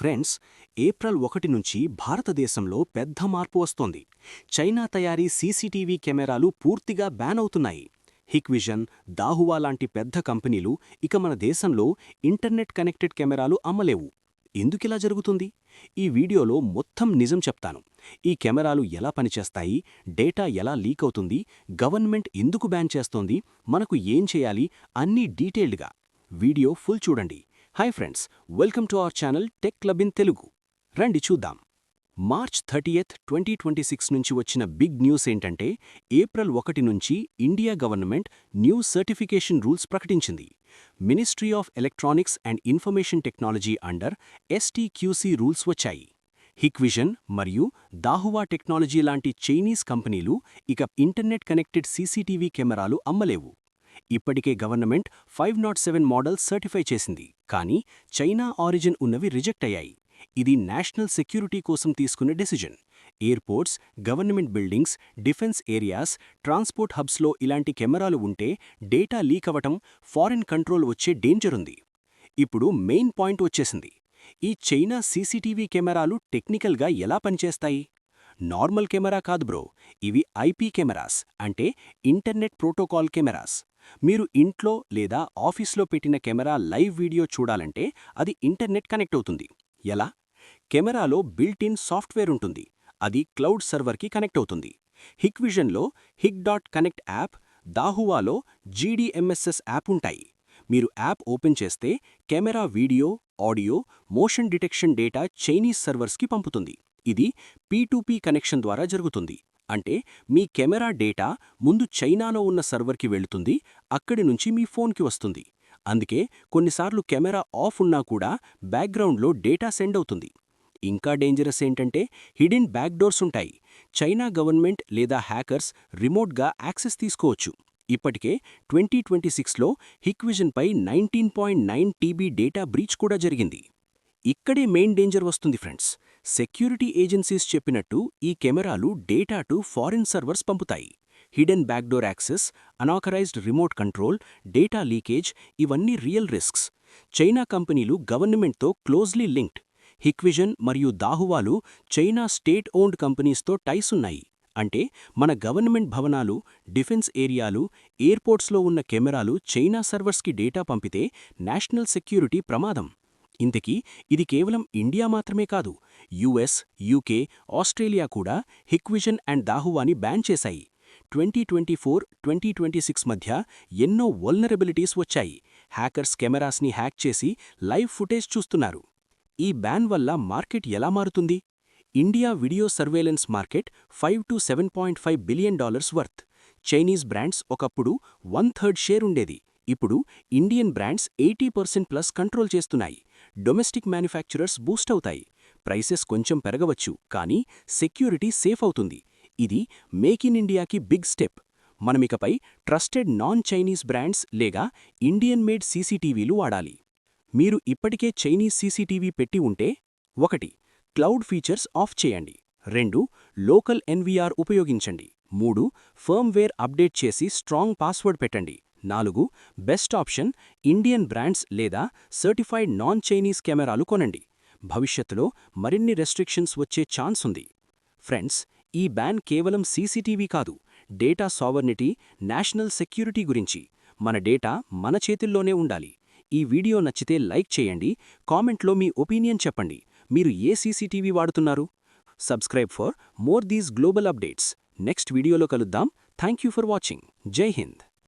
Friends, April 1 నుంచి భారతదేశంలో పెద్ద మార్పు వస్తోంది. చైనా తయారీ సీసీటీవీ కెమెరాలు పూర్తిగా బ్యాన్ అవుతున్నాయి. హిక్విజన్, దాహువా లాంటి పెద్ద కంపెనీలు ఇక మన దేశంలో ఇంటర్నెట్ కనెక్టెడ్ కెమెరాలు అమ్మలేవు. ఎందుకిలా జరుగుతుంది? ఈ వీడియోలో మొత్తం నిజం చెప్తాను. ఈ కెమెరాలు ఎలా పనిచేస్తాయి, డేటా ఎలా లీక్ అవుతుంది, గవర్నమెంట్ ఎందుకు బ్యాన్ చేస్తోంది, మనకు ఏం చేయాలి అన్నీ డీటెయిల్డ్గా. వీడియో ఫుల్ చూడండి. Hi friends, welcome to our channel tech club in Telugu. రండి చూద్దాం. మార్చ్ 30, 2026 నుంచి వచ్చిన బిగ్ న్యూస్ ఏంటంటే, ఏప్రిల్ 1 నుంచి India government new certification rules ప్రకటించింది. Ministry of electronics and information technology under STQC rules వచ్చాయి. హిక్విజన్ మరియు దాహువా టెక్నాలజీ లాంటి చైనీస్ కంపెనీలు ఇక ఇంటర్నెట్ కనెక్టెడ్ సీసీటీవీ కెమెరాలు అమ్మలేవు. ఇప్పటికే గవర్నమెంట్ 507 మోడల్ సర్టిఫై చేసింది, కానీ చైనా ఆరిజిన్ ఉన్నవి రిజెక్ట్ అయ్యాయి. ఇది నేషనల్ సెక్యూరిటీ కోసం తీసుకున్న decision. Airports, government buildings, defence areas, transport హబ్స్లో ఇలాంటి కెమెరాలు ఉంటే డేటా లీక్ అవ్వటం, ఫారెన్ కంట్రోల్ వచ్చే డేంజర్ ఉంది. ఇప్పుడు మెయిన్ పాయింట్ వచ్చేసింది. ఈ చైనా సీసీటీవీ కెమెరాలు టెక్నికల్గా ఎలా పనిచేస్తాయి? నార్మల్ కెమెరా కాదు బ్రో, ఇవి ఐపీ కెమెరాస్, అంటే ఇంటర్నెట్ ప్రోటోకాల్ కెమెరాస్. మీరు ఇంట్లో లేదా ఆఫీస్లో పెట్టిన కెమెరా లైవ్ వీడియో చూడాలంటే అది ఇంటర్నెట్ కనెక్ట్ అవుతుంది. ఎలా? కెమెరాలో బిల్ట్ ఇన్ సాఫ్ట్వేర్ ఉంటుంది, అది క్లౌడ్ సర్వర్కి కనెక్ట్ అవుతుంది. హిక్విజన్లో హిక్.కనెక్ట్ యాప్, దాహువాలో జీడీఎంఎస్ఎస్ యాప్ ఉంటాయి. మీరు యాప్ ఓపెన్ చేస్తే camera video, audio, motion detection data Chinese సర్వర్స్కి పంపుతుంది. ఇది P2P కనెక్షన్ ద్వారా జరుగుతుంది. అంటే మీ కెమెరా డేటా ముందు చైనాలో ఉన్న సర్వర్కి వెళుతుంది, అక్కడి నుంచి మీ ఫోన్కి వస్తుంది. అందుకే కొన్నిసార్లు కెమెరా ఆఫ్ ఉన్నా కూడా బ్యాక్గ్రౌండ్లో డేటా సెండ్ అవుతుంది. ఇంకా డేంజరస్ ఏంటంటే హిడెన్ బ్యాక్డోర్స్ ఉంటాయి. చైనా గవర్నమెంట్ లేదా హ్యాకర్స్ రిమోట్గా యాక్సెస్ తీసుకోవచ్చు. ఇప్పటికే 2026లో హిక్విజన్పై 19.9 TB డేటా బ్రీచ్ కూడా జరిగింది. ఇక్కడే మెయిన్ డేంజర్ వస్తుంది ఫ్రెండ్స్. సెక్యూరిటీ ఏజెన్సీస్ చెప్పినట్టు ఈ కెమెరాలు డేటా టు ఫారిన్ సర్వర్స్ పంపుతాయి. Hidden backdoor access, unauthorised remote control, data leakage ఇవన్నీ రియల్ రిస్క్స్. చైనా కంపెనీలు గవర్నమెంట్తో క్లోజ్లీ లింక్డ్. హిక్విజన్ మరియు దాహువాలు చైనా స్టేట్ ఓన్డ్ కంపెనీస్తో టైస్ ఉన్నాయి. అంటే మన గవర్నమెంట్ భవనాలు, డిఫెన్స్ ఏరియాలు, ఎయిర్పోర్ట్స్లో ఉన్న కెమెరాలు చైనా సర్వర్స్కి డేటా పంపితే నేషనల్ సెక్యూరిటీ ప్రమాదం. ఇంతకీ ఇది కేవలం ఇండియా మాత్రమే కాదు, యుఎస్, యూకే, ఆస్ట్రేలియా కూడా హిక్విజన్ అండ్ దాహువాని బ్యాన్ చేశాయి. 2024-2026 మధ్య ఎన్నో వల్నరబిలిటీస్ వచ్చాయి. హ్యాకర్స్ కెమెరాస్ని హ్యాక్ చేసి లైవ్ ఫుటేజ్ చూస్తున్నారు. ఈ బ్యాన్ వల్ల మార్కెట్ ఎలా మారుతుంది? India video surveillance market $5 to $7.5 billion worth. Chinese brands ఒకప్పుడు 1/3 షేర్ ఉండేది. ఇప్పుడు ఇండియన్ బ్రాండ్స్ 80% ప్లస్ కంట్రోల్ చేస్తున్నాయి. డొమెస్టిక్ మ్యానుఫ్యాక్చరర్స్ బూస్ట్ అవుతాయి. ప్రైసెస్ కొంచెం పెరగవచ్చు, కానీ సెక్యూరిటీ సేఫ్ అవుతుంది. ఇది మేక్ ఇన్ ఇండియాకి బిగ్ స్టెప్. మనమికపై ట్రస్టెడ్ నాన్ చైనీస్ బ్రాండ్స్ లేదా ఇండియన్ మేడ్ సీసీటీవీలు వాడాలి. మీరు ఇప్పటికే చైనీస్ సీసీటీవీ పెట్టి ఉంటే 1. క్లౌడ్ ఫీచర్స్ ఆఫ్ చేయండి. 2. లోకల్ ఎన్వీఆర్ ఉపయోగించండి. 3. ఫర్మ్వేర్ అప్డేట్ చేసి స్ట్రాంగ్ పాస్వర్డ్ పెట్టండి. 4. బెస్ట్ ఆప్షన్ ఇండియన్ బ్రాండ్స్ లేదా సర్టిఫైడ్ నాన్ చైనీస్ కెమెరాలు కొనండి. భవిష్యత్తులో మరిన్ని రెస్ట్రిక్షన్స్ వచ్చే ఛాన్స్ ఉంది. ఫ్రెండ్స్, ఈ బ్యాన్ కేవలం సీసీటీవీ కాదు, డేటా సావర్నిటీ, నేషనల్ సెక్యూరిటీ గురించి. మన డేటా మన చేతుల్లోనే ఉండాలి. ఈ వీడియో నచ్చితే లైక్ చేయండి, కామెంట్లో మీ ఒపీనియన్ చెప్పండి. మీరు ఏ సీసీటీవీ వాడుతున్నారు? Subscribe for more these global updates. Next వీడియోలో కలుద్దాం. Thank you for watching. జై హింద్.